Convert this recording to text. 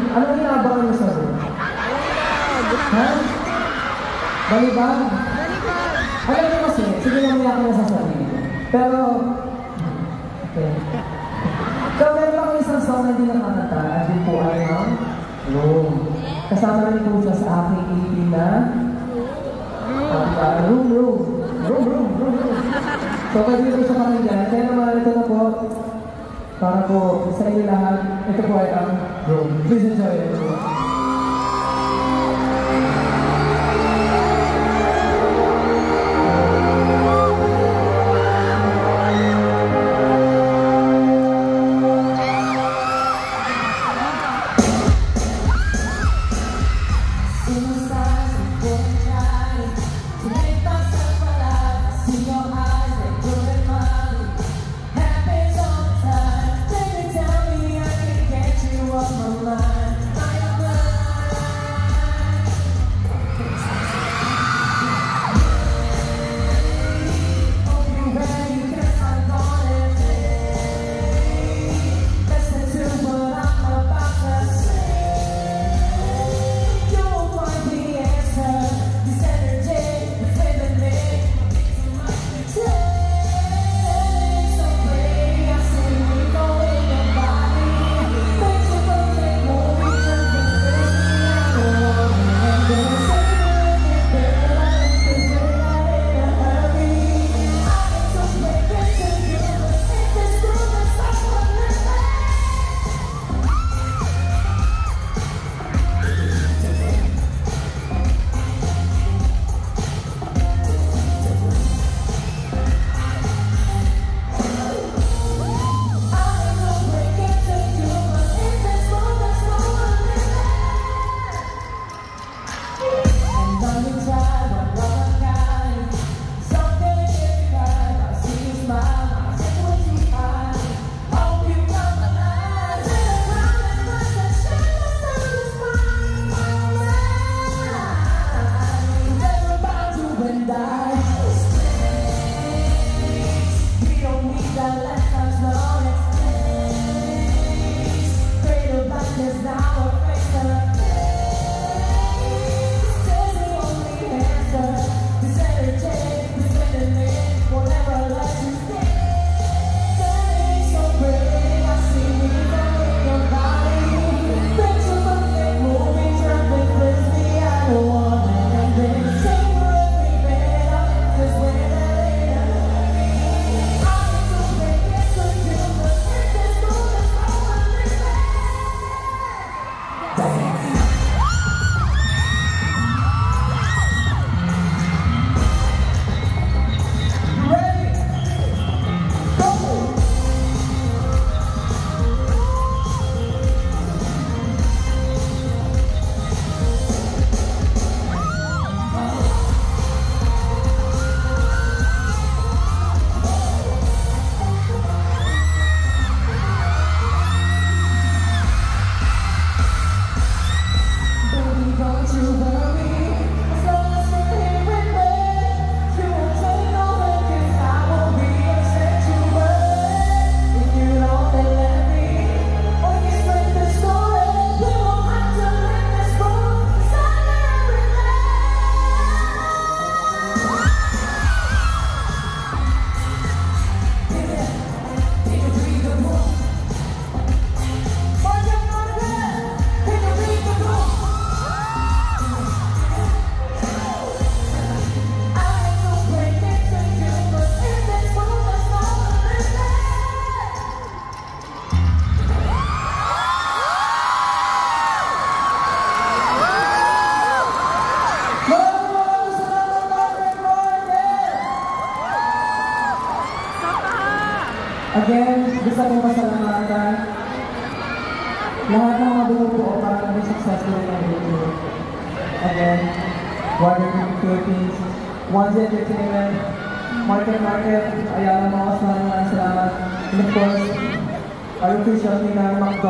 Anong inaabangan mo sa room? Ha? Balibag? Alam mo kasi, sige na maya ka na sasabihin. Pero, okay. So, meron ako isang song na hindi nakakanta at din po ay ang Room. Kasama rin po siya sa aking EP na Room. So, pwede ko siya pakinggan. Kaya naman, ito na po. Para po sa inyo lahat, ito po ay ang Room. Please enjoy it. Again, gusto kong pasalamatan lahat ng mga bumubuo para maging successful na video. Again, Warner Philippines, One's Entertainment, Market, Ayala Mawas, maraming salamat. And of course, our official team na McDonald's.